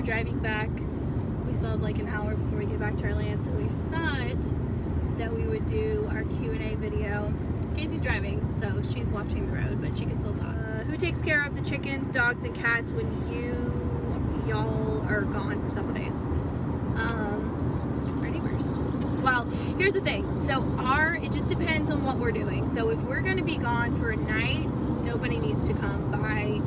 driving back. We still have like an hour before we get back to our land, so we thought that we would do our Q&A video. Casey's driving, so she's watching the road, but she can still talk. Who takes care of the chickens, dogs, and cats when y'all are gone for several days? Our neighbors. Well, here's the thing. So it just depends on what we're doing. So if we're going to be gone for a night, nobody needs to come by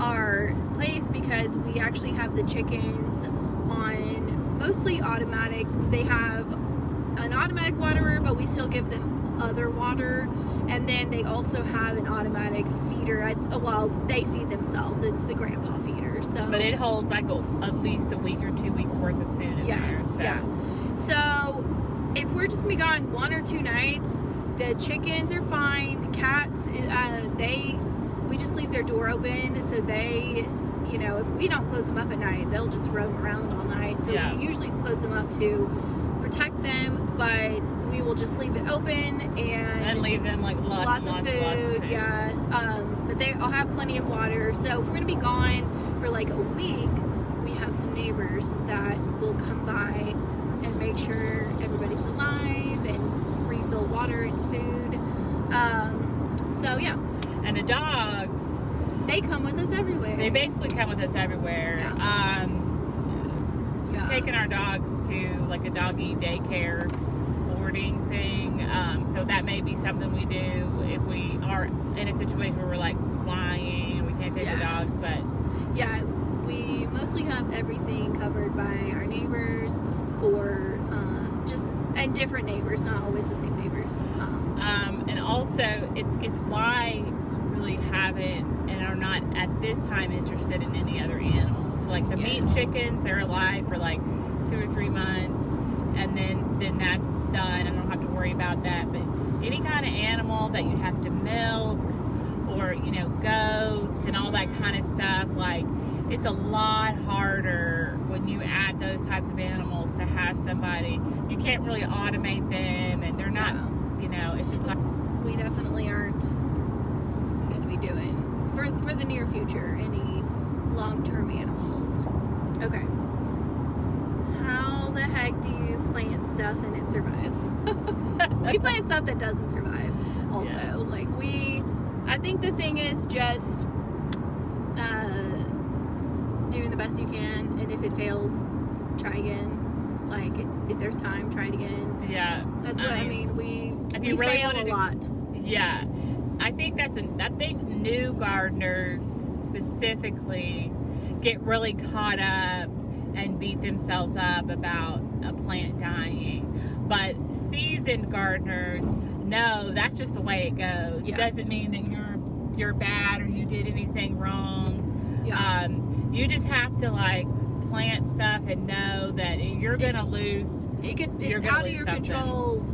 our place because we actually have the chickens on mostly automatic. They have an automatic waterer, but we still give them other water, and then they also have an automatic feeder. They feed themselves. It's the grandpa feeder. So, but it holds like at least a week or 2 weeks worth of food in there. So. Yeah. So if we're just gonna be gone 1 or 2 nights, the chickens are fine. Cats, we just leave their door open, so they, if we don't close them up at night, they'll just roam around all night. So we usually close them up to protect them, but we will just leave it open and leave them like lots of food. Yeah, but they all have plenty of water. So if we're gonna be gone for like a week, we have some neighbors that will come by and make sure everybody's alive and refill water and food. So yeah. And the dogs, they come with us everywhere. They basically come with us everywhere. Yeah. We've taken our dogs to like a doggy daycare boarding thing. So that may be something we do if we are in a situation where we're like flying and we can't take the dogs. But yeah, we mostly have everything covered by our neighbors and different neighbors, not always the same neighbors. And also it's why we really haven't and are not at this time interested in any other animals. So like the meat chickens, they're alive for like 2 or 3 months, and then that's done. I don't have to worry about that. But any kind of animal that you have to milk, or goats and all that kind of stuff, like it's a lot harder when you add those types of animals to have somebody. You can't really automate them, and they're not. It's just like we definitely aren't going to be doing for the near future any long-term animals. Okay. How the heck do you plant stuff and it survives? We plant stuff that doesn't survive also. Yes. I think the thing is just doing the best you can, and if it fails, try again. Like, if there's time, try it again. Yeah. That's what I mean. We fail a lot. Yeah. I think I think new gardeners specifically get really caught up and beat themselves up about a plant dying. But seasoned gardeners know that's just the way it goes. Yeah. It doesn't mean that you're bad or you did anything wrong. Yeah. You just have to plant stuff and know that you're gonna lose. It's out of your control.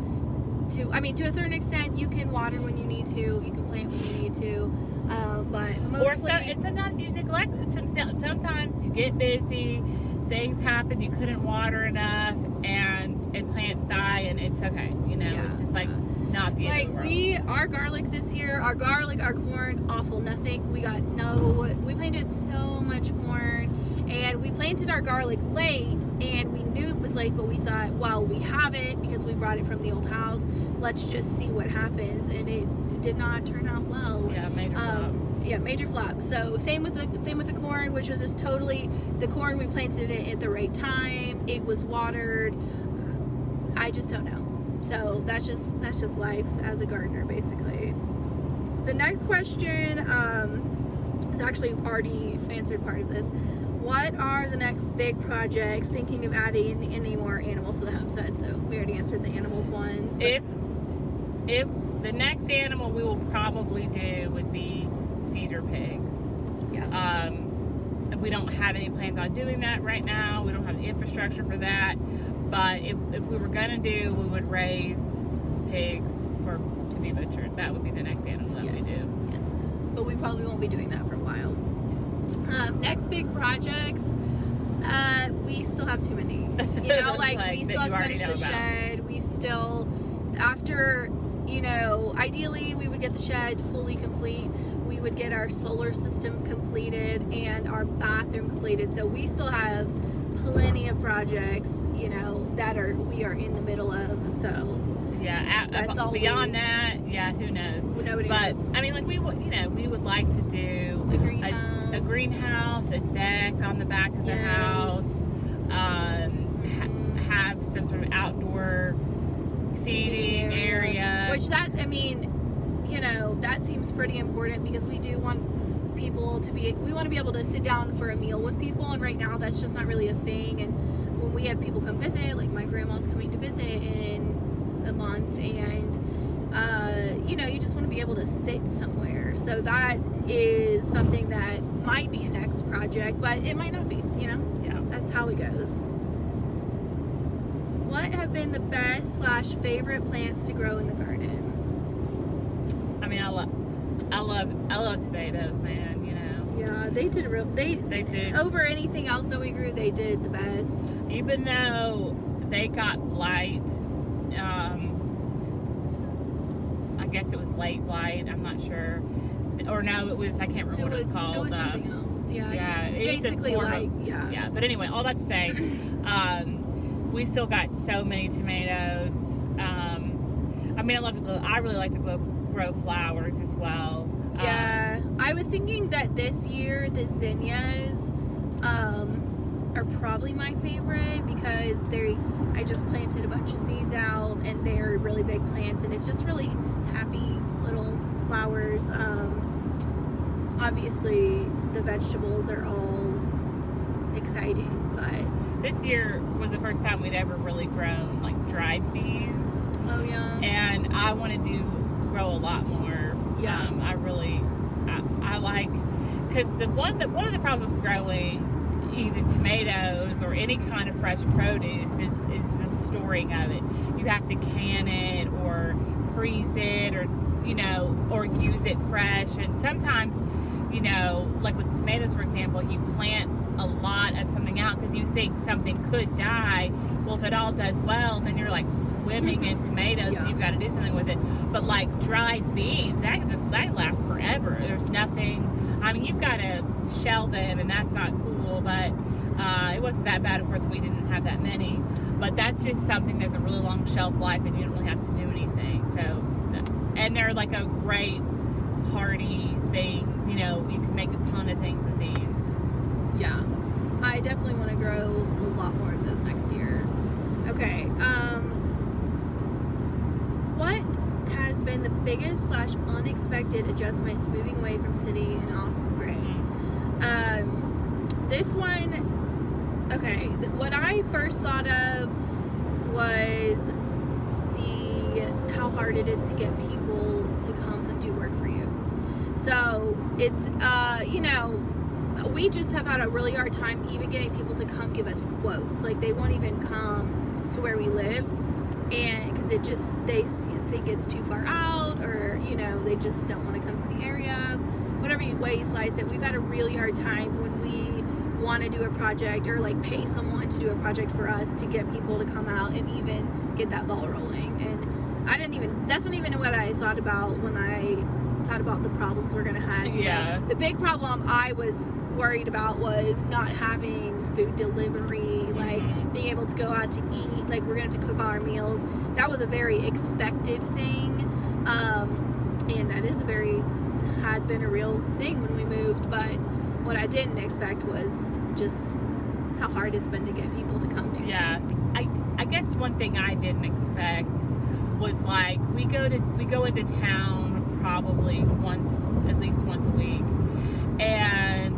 To a certain extent, you can water when you need to. You can plant when you need to. But mostly, and sometimes you neglect it. Sometimes you get busy. Things happen. You couldn't water enough, and plants die, and it's okay. It's just not the end of the world. Our garlic this year, our corn, awful, nothing. We planted so much corn, and we planted our garlic late, and we knew it was late, but we thought, well, we have it because we brought it from the old house. Let's just see what happens, and it did not turn out well. Yeah, major flop. Yeah, major flop. So same with the corn, which was just totally the corn. We planted it at the right time. It was watered. I just don't know. So that's just life as a gardener, basically. The next question is actually already answered part of this. What are the next big projects? Thinking of adding any more animals to the homestead? So we already answered the animals ones. If the next animal we will probably do would be feeder pigs. Yeah. We don't have any plans on doing that right now. We don't have the infrastructure for that. But if we were gonna we would raise pigs to be butchered. That would be the next animal that we do. Yes. But we probably won't be doing that for a while. Next big projects, we still have too many. We still have to finish the shed. We still, after, ideally we would get the shed fully complete, we would get our solar system completed and our bathroom completed. So we still have plenty of projects, you know, that we are in the middle of. So yeah, that's all beyond that, yeah, who knows? Nobody but knows. I mean, like we would like to do A greenhouse, a greenhouse, a deck on the back of the house, have some sort of outdoor seating area. Which I mean, you know, that seems pretty important because we do want people to we want to be able to sit down for a meal with people, and right now that's just not really a thing. And when we have people come visit, like my grandma's coming to visit in a month, and you know, you just want to be able to sit somewhere. So that is something that might be a next project, but it might not be, you know? Yeah. That's how it goes. What have been the best / favorite plants to grow in the garden? I mean, I love tomatoes, man, you know. Yeah, they did over anything else that we grew, they did the best. Even though they got blight, I guess it was late blight, I'm not sure. Or no, it was, I can't remember what it was called. It was something else. Yeah, basically yeah. Yeah, but anyway, all that to say, we still got so many tomatoes. I mean, I really like to grow flowers as well. Yeah, I was thinking that this year the zinnias are probably my favorite because I just planted a bunch of seeds out and they're really big plants and it's just really happy little flowers. Obviously the vegetables are all exciting, but this year was the first time we'd ever really grown like dried beans. Oh yeah. And I want to grow a lot more. Yeah. I like, because one of the problems with growing even tomatoes or any kind of fresh produce is the storing of it. You have to can it or freeze it or, you know, or use it fresh. And sometimes, you know, like with tomatoes, for example, you plant a lot of something out because you think something could die. Well, if it all does well, then you're like swimming in tomatoes and you've got to do something with it. But like dried beans, that lasts forever. There's nothing, I mean, you've got to shell them and that's not cool, but it wasn't that bad. Of course, we didn't have that many, but that's just something that's a really long shelf life and you don't really have to do anything. So, and they're like a great hearty thing. You know, you can make a ton of things with beans. Yeah, I definitely want to grow a lot more of those next year. Okay, what has been the biggest / unexpected adjustment to moving away from city and off grid? This one, okay, what I first thought of was how hard it is to get people to come and do work for you. So it's, you know, we just have had a really hard time even getting people to come give us quotes. Like they won't even come to where we live, and because they think it's too far out, or you know, they just don't want to come to the area. Whatever way you slice it, we've had a really hard time when we want to do a project or like pay someone to do a project for us to get people to come out and even get that ball rolling. And that's not even what I thought about when I thought about the problems we're gonna have. Yeah. The big problem I was worried about was not having food delivery, like being able to go out to eat, like we're gonna have to cook all our meals. That was a very expected thing, and that had been a real thing when we moved, but what I didn't expect was just how hard it's been to get people to come do things. I guess one thing I didn't expect was like we go into town probably at least once a week, and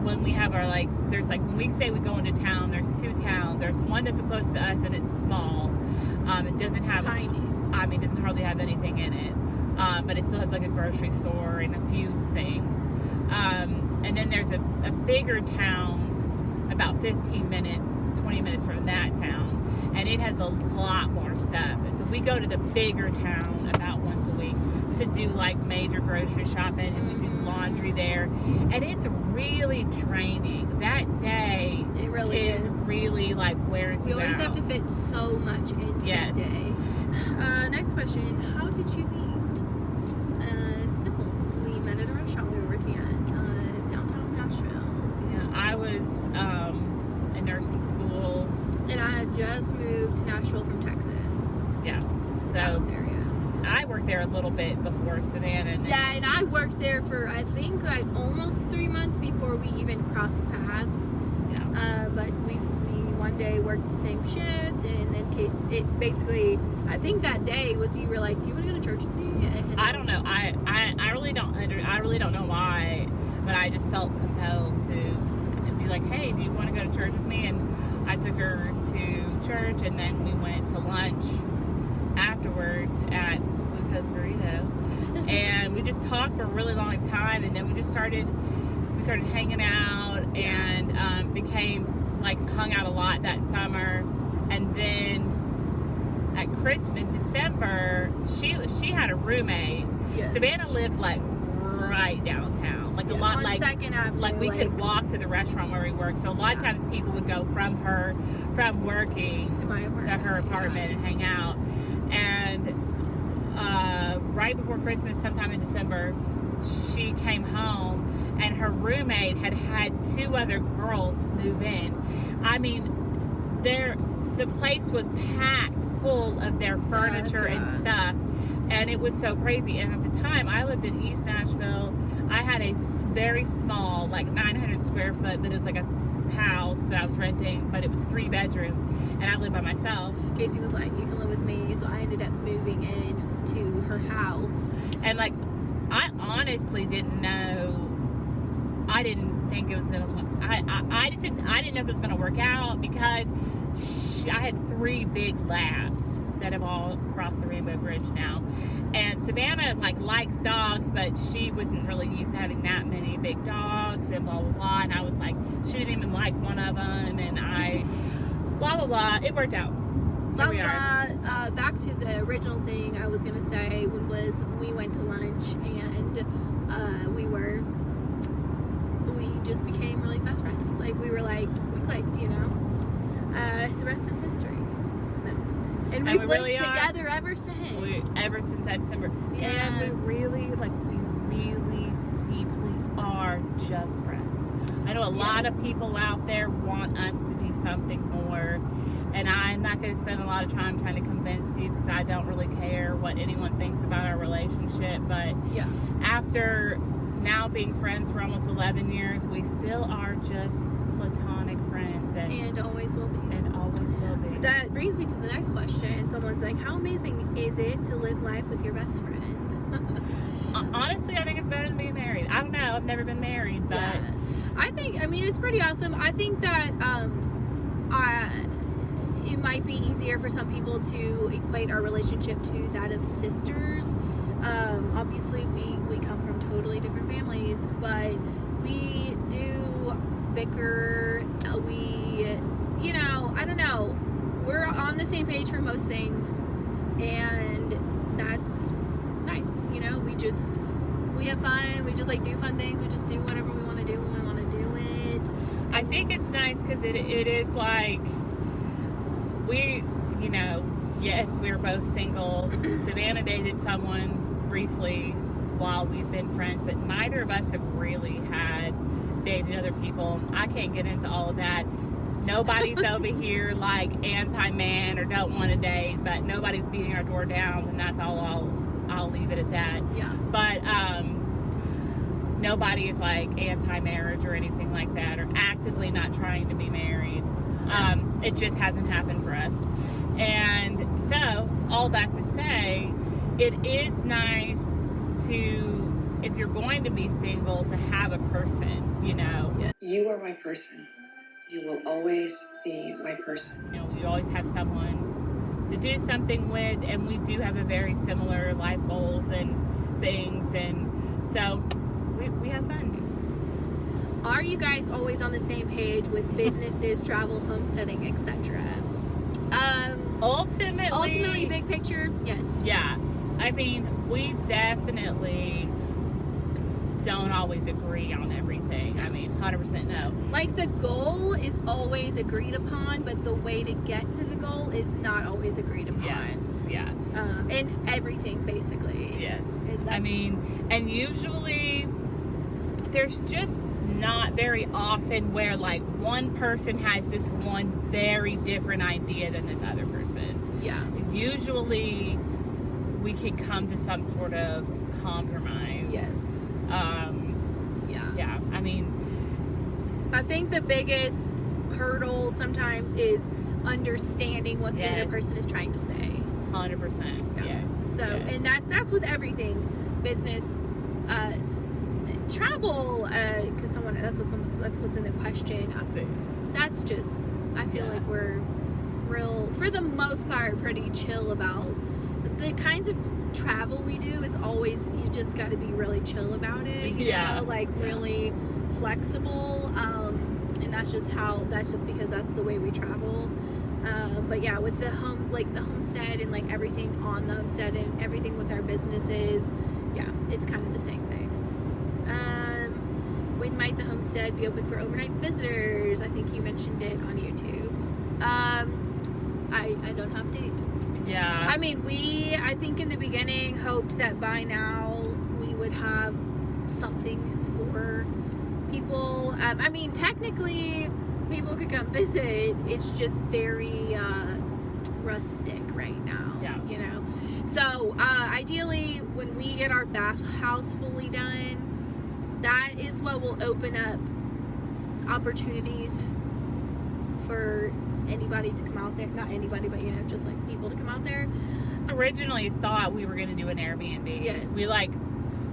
when we have our when we say we go into town, there's two towns. There's one that's close to us and it's small. It doesn't have Tiny. It doesn't hardly have anything in it, but it still has like a grocery store and a few things. And then there's a bigger town about 15 minutes, 20 minutes from that town, and it has a lot more stuff. And so we go to the bigger town about once a week to do like major grocery shopping, and we do laundry there, and it's really draining. That day It really is. really like wears you out. You always have to fit so much into that day. Next question, how did you meet? Simple. We met at a restaurant. We nursing school. And I had just moved to Nashville from Texas. Yeah. Dallas So area. I worked there a little bit before Savannah. And Yeah, and I worked there for, I think, like almost 3 months before we even crossed paths. Yeah. But we one day worked the same shift, and then it basically, I think that day was you were like, do you want to go to church with me? And I don't know. I really don't know why, but I just felt compelled to be like, hey, do you want to go to church with me? And I took her to church, and then we went to lunch afterwards at Glucose Burrito, and we just talked for a really long time, and then we started hanging out, and became like hung out a lot that summer. And then at Christmas, December, she had a roommate. Yes. Savannah lived like right downtown, like a lot, on like Second Avenue, like we could walk to the restaurant where we worked. So a lot of times people would go from working to my apartment, to her apartment and hang out. And right before Christmas, sometime in December, she came home, and her roommate had 2 other girls move in. I mean, the place was packed full of their furniture and stuff, and it was so crazy. And at the time, I lived in East Nashville. I had a very small, like 900 square foot, but it was like a house that I was renting, but it was 3 bedroom, and I lived by myself. Casey was like, you can live with me, so I ended up moving in to her house. And like, I honestly didn't know. I didn't think it was gonna. I didn't know if it was gonna work out, because I had 3 big labs that have all crossed the Rainbow Bridge now. And Savannah likes dogs, but she wasn't really used to having that many big dogs and blah blah blah. And I was like, she didn't even like one of them, and I blah blah blah. It worked out. Here we are. Back to the original thing I was gonna say was we went to lunch, and we just became really fast friends. Like we clicked, you know. The rest is history. No. And we've lived really together ever since. Ever since that December. Yeah. And we really deeply are just friends. I know a lot of people out there want us to be something more, and I'm not going to spend a lot of time trying to convince you, because I don't really care what anyone thinks about our relationship. But after now being friends for almost 11 years, we still are just platonic friends, and always will be. And always will be. That brings me to the next question. Someone's like, how amazing is it to live life with your best friend? Honestly, I think it's better than being married. I don't know. I've never been married, but I mean, it's pretty awesome. I think that it might be easier for some people to equate our relationship to that of sisters. Obviously, we come from totally different families, but we do bicker. I don't know. We're on the same page for most things, and that's nice. You know, we have fun. We just do fun things. We just do whatever we want to do when we want to do it. I think it's nice because it is like yes, we're both single. Savannah dated someone briefly while we've been friends, but neither of us have really had dated other people. I can't get into all of that. Nobody's over here like anti-man or don't want to date, but nobody's beating our door down, and that's all. I'll leave it at that. Yeah. But nobody is like anti-marriage or anything like that, or actively not trying to be married. It just hasn't happened for us. And so, all that to say, it is nice to, if you're going to be single, to have a person, you know. You are my person. You will always be my person. You know, you always have someone to do something with, and we do have a very similar life goals and things, and so we have fun. Are you guys always on the same page with businesses, travel, homesteading, etc.? Ultimately, big picture, yes. Yeah. I mean, we definitely don't always agree on everything. I mean, 100% no. Like, the goal is always agreed upon, but the way to get to the goal is not always agreed upon. Yes, yeah. And everything, basically. Yes. I mean, and usually there's just not very often where like one person has this one very different idea than this other person. Yeah. Usually we can come to some sort of compromise. Yes. Yeah. I mean, I think the biggest hurdle sometimes is understanding what the other person is trying to say. 100%. Yeah. Yes. So, yes. and that's with everything, business, travel, because that's what's in the question. That's just, I feel like we're real, for the most part, pretty chill about the kinds of travel we do. Is always, you just got to be really chill about it. You know, like really flexible. And that's just because that's the way we travel. But yeah, with the homestead and like everything on the homestead and everything with our businesses, yeah, it's kind of the same thing. When might the homestead be open for overnight visitors? I think you mentioned it on YouTube. I don't have a date. Yeah. I mean, I think in the beginning hoped that by now we would have something for people. I mean, technically people could come visit. It's just very rustic right now. Yeah. You know. So ideally, when we get our bathhouse fully done, that is what will open up opportunities for anybody to come out there. Not anybody, but you know, just like people to come out there. Originally thought we were going to do an Airbnb. Yes. We like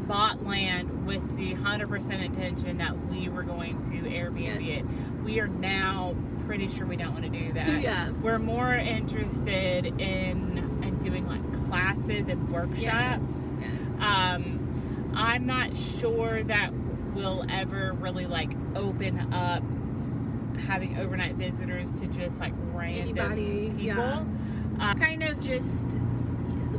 bought land with the 100% intention that we were going to Airbnb it. We are now pretty sure we don't want to do that. Yeah. We're more interested in doing like classes and workshops. Yes. I'm not sure that we'll ever really like open up having overnight visitors to just like random people. Yeah. Kind of just,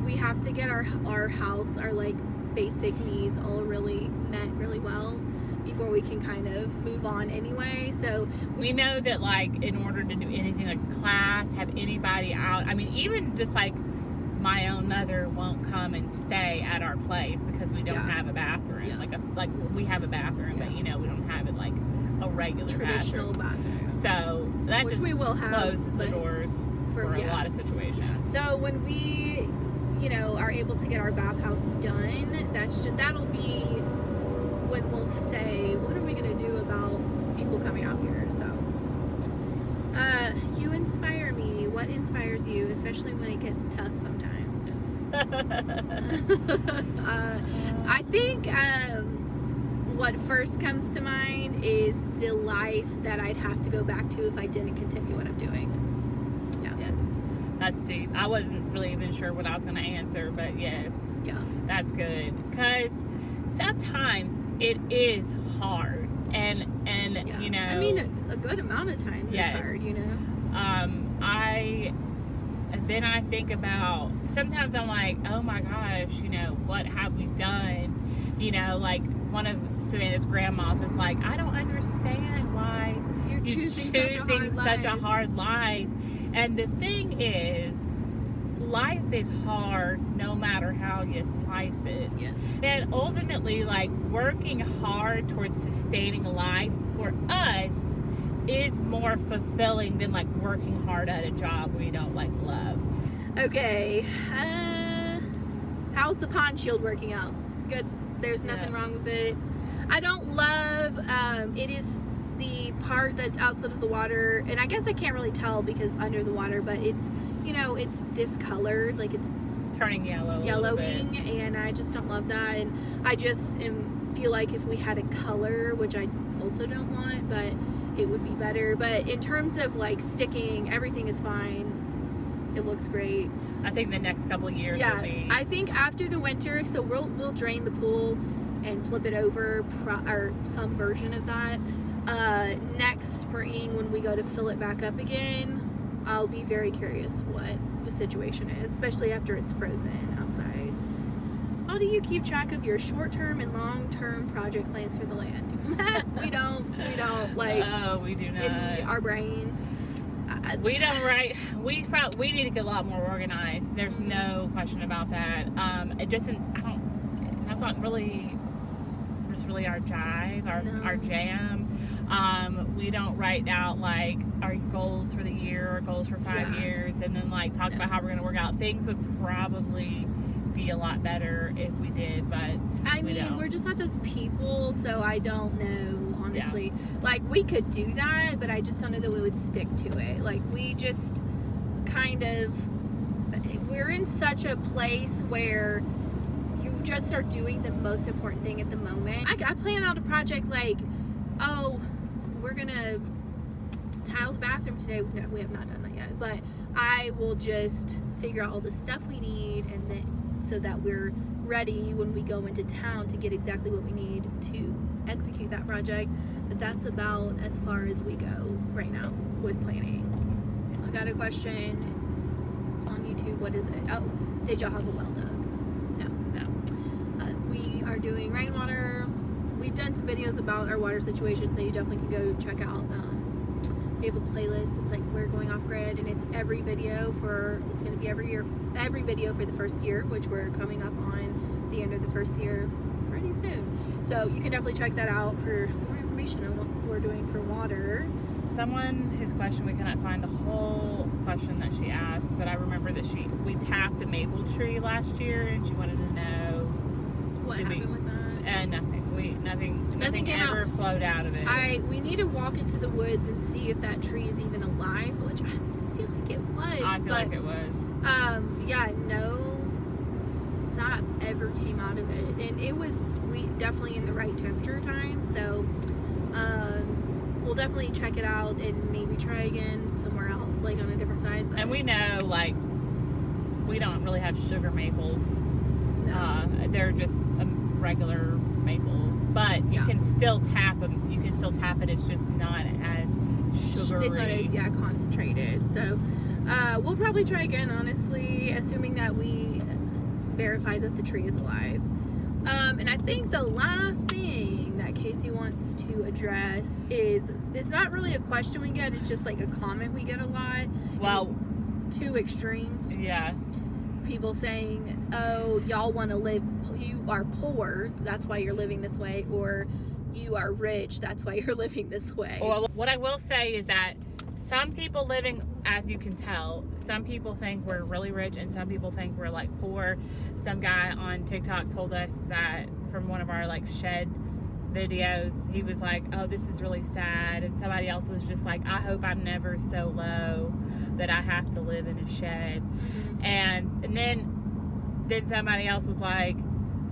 we have to get our house, our like basic needs all really met really well before we can kind of move on anyway. So we know that like in order to do anything like class, have anybody out, I mean even just like my own mother won't come and stay at our place because we don't have a bathroom. Like we have a bathroom, but you know we don't have it like a regular traditional bathroom. So that which just we will have, closes the doors for a lot of situations. Yeah. So when we, you know, are able to get our bathhouse done, that'll be when we'll say, what are we gonna do about people coming out here? So you inspire me. What inspires you, especially when it gets tough sometimes? I think what first comes to mind is the life that I'd have to go back to if I didn't continue what I'm doing. Yeah. Yes. That's deep. I wasn't really even sure what I was going to answer, but yes. Yeah. That's good. Because sometimes it is hard. And you know. I mean, a good amount of times it's hard, you know. Then I think about, sometimes I'm like, oh my gosh, you know, what have we done? You know, like one of Savannah's grandmas is like, I don't understand why you're choosing such a hard life. And the thing is, life is hard no matter how you slice it. Yes. And ultimately, like, working hard towards sustaining life for us is more fulfilling than like working hard at a job we don't like love. Okay. How's the pond shield working out? Good. There's nothing wrong with it. I don't love, it is the part that's outside of the water, and I guess I can't really tell because under the water, but it's, you know, it's discolored, like it's turning yellowing, and I just don't love that. And I just feel like if we had a color, which I also don't want, but it would be better. But in terms of like sticking, everything is fine. It looks great. I think the next couple of years will be. I think after the winter, so we'll drain the pool and flip it over, or some version of that. Next spring, when we go to fill it back up again, I'll be very curious what the situation is, especially after it's frozen outside. How do you keep track of your short-term and long-term project plans for the land? We don't like. Oh, we do not. In our brains. We don't write. We need to get a lot more organized. There's no question about that. It doesn't. That's not really just really our jive, No. our jam. We don't write out like our goals for the year or goals for 5 Yeah. years and then like talk No. about how we're going to work out. Things would probably be a lot better if we did, but I we mean, don't. we're just not those people, so I don't know, honestly. Like, we could do that, but I just don't know that we would stick to it. Like, we just kind of, we're in such a place where you just are doing the most important thing at the moment. I plan out a project like, oh, we're gonna tile the bathroom today. No, we have not done that yet, but I will just figure out all the stuff we need, and then so that we're ready when we go into town to get exactly what we need to execute that project. But that's about as far as we go right now with planning. I got a question on YouTube. What is it? Oh, did y'all have a well dug? No. We are doing rainwater. We've done some videos about our water situation, so you definitely can go check out. We have a playlist. It's like We're Going Off Grid, and it's every video for, it's going to be every video for the first year, which we're coming up on the end of the first year pretty soon. So you can definitely check that out for more information on what we're doing for water. Someone, his question, we cannot find the whole question that she asked, but I remember that we tapped a maple tree last year, and she wanted to know What Did we- happened with that? and nothing came ever flowed out of it. We need to walk into the woods and see if that tree is even alive, which I feel like it was. I feel like it was. Yeah, no sap ever came out of it, and it was definitely in the right temperature time. So we'll definitely check it out and maybe try again somewhere else, like on a different side. But And we know, like, we don't really have sugar maples. no. They're just a regular maple, but you Yeah. can still tap them. You can still tap it. It's just not as sugary. It's not as concentrated. So we'll probably try again, honestly, assuming that we verify that the tree is alive. And I think the last thing that Casey wants to address is, it's not really a question we get, it's just like a comment we get a lot. Well, Two extremes. yeah. People saying, oh, y'all want to live, you are poor, that's why you're living this way, or you are rich, that's why you're living this way. Well, what I will say is that some people living, as you can tell, some people think we're really rich and some people think we're like poor. Some guy on TikTok told us that from one of our like shed videos, he was like, oh, this is really sad. And somebody else was just like, I hope I'm never so low that I have to live in a shed. And then somebody else was like,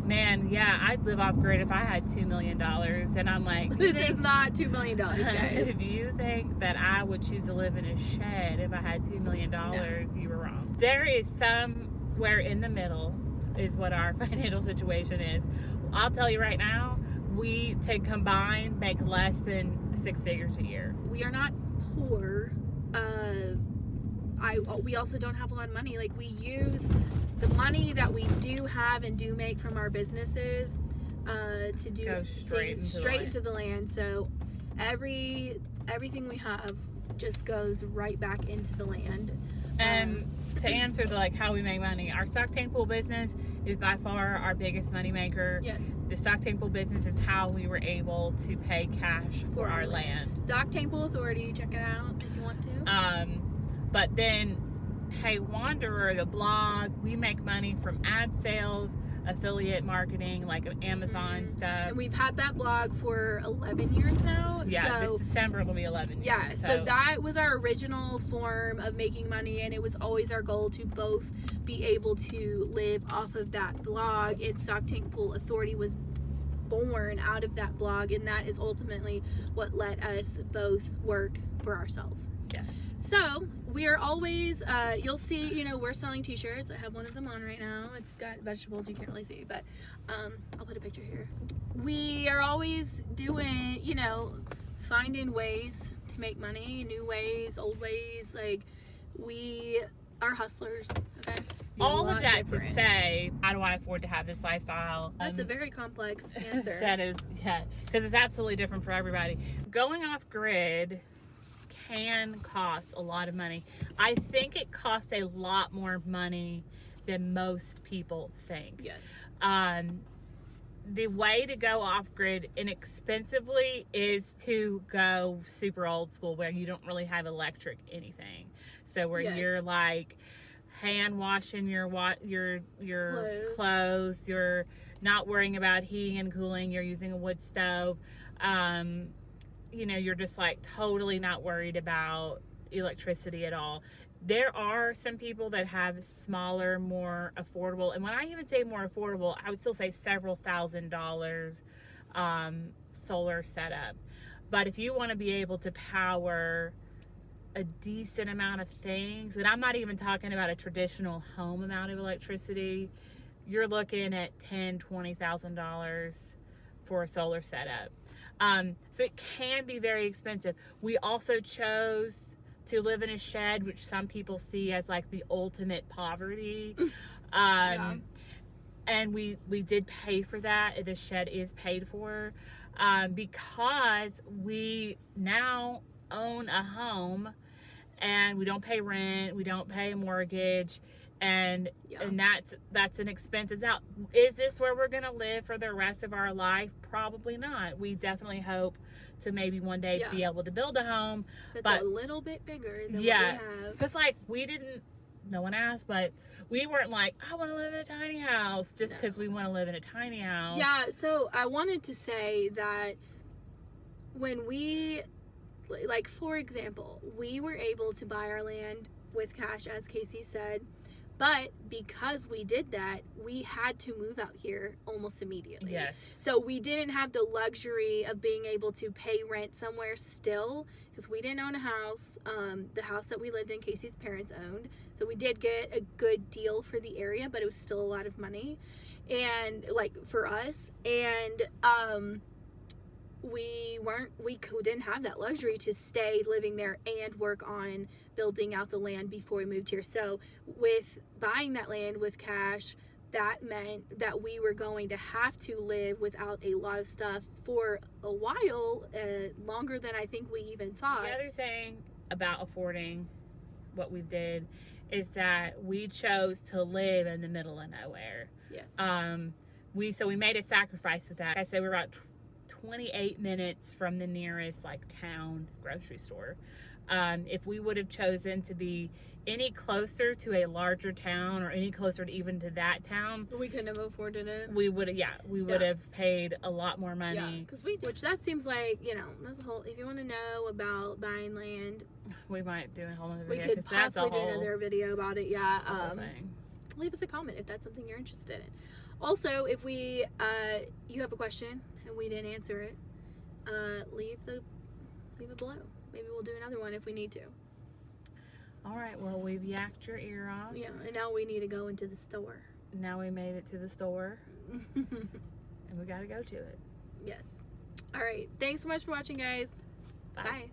man, yeah, I'd live off grid if I had $2 million. And I'm like, This is not $2 million, guys. if you think that I would choose to live in a shed if I had $2 million, you were wrong. There is somewhere in the middle is what our financial situation is. I'll tell you right now, we combined make less than 6 figures a year. We are not poor. We also don't have a lot of money. Like, we use the money that we do have and do make from our businesses to do Go straight things into the straight land. into the land. So everything we have just goes right back into the land. And to answer the like how we make money, our stock tank pool business is by far our biggest money maker. Yes. The stock tank pool business is how we were able to pay cash for our land. Stock Tank Pool Authority, check it out if you want to. But then, hey, Wanderer, the blog, we make money from ad sales, affiliate marketing, like Amazon stuff. And we've had that blog for 11 years now. Yeah, so, this December it'll be 11 years. yeah, so that was our original form of making money, and it was always our goal to both be able to live off of that blog. And Stock Tank Pool Authority was born out of that blog, and that is ultimately what let us both work for ourselves. Yes. So we are always, you'll see, we're selling t-shirts. I have one of them on right now. It's got vegetables you can't really see, but I'll put a picture here. We are always doing, finding ways to make money, new ways, old ways. Like, we are hustlers, okay? All of that to say, how do I afford to have this lifestyle? That's a very complex answer. That is, yeah, because it's absolutely different for everybody. Going off grid can cost a lot of money. I think it costs a lot more money than most people think. Yes. the way to go off grid inexpensively is to go super old school where you don't really have electric anything. So where Yes. you're like hand washing your clothes, you're not worrying about heating and cooling, you're using a wood stove. You're just like totally not worried about electricity at all. There are some people that have smaller, more affordable, and when I even say more affordable, I would still say several $1,000s solar setup. But if you want to be able to power a decent amount of things, and I'm not even talking about a traditional home amount of electricity, you're looking at $10,000-$20,000 for a solar setup. So it can be very expensive. We also chose to live in a shed, which some people see as like the ultimate poverty. And we did pay for that. The shed is paid for because we now own a home and we don't pay rent, we don't pay a mortgage, and that's an expense. It's out. Is this where we're gonna live for the rest of our life? Probably not. We definitely hope to maybe one day be able to build a home that's a little bit bigger than what we have. Because no one asked, but we weren't like, I want to live in a tiny house just because we want to live in a tiny house. Yeah, so I wanted to say that when we, like, for example, we were able to buy our land with cash, as Casey said, but because we did that, we had to move out here almost immediately. Yes. So we didn't have the luxury of being able to pay rent somewhere still, because we didn't own a house. The house that we lived in, Casey's parents owned. So we did get a good deal for the area, but it was still a lot of money, and like for us, and we didn't have that luxury to stay living there and work on building out the land before we moved here. So with buying that land with cash, that meant that we were going to have to live without a lot of stuff for a while, longer than I think we even thought. The other thing about affording what we did is that we chose to live in the middle of nowhere. Yes. We made a sacrifice with that. Like I said, we're about 28 minutes from the nearest town grocery store. If we would have chosen to be any closer to a larger town or any closer to even to that town, we couldn't have afforded it. We would have paid a lot more money. Yeah, because which that seems like, that's a whole, if you want to know about buying land, we might do a whole other we video. could possibly do another video about it. Leave us a comment if that's something you're interested in. Also, if you have a question and we didn't answer it, leave it below. Maybe we'll do another one if we need to. All right, well, we've yacked your ear off. Yeah, and now we need to go into the store. Now we made it to the store. And we got to go to it. Yes. All right. Thanks so much for watching, guys. Bye. Bye.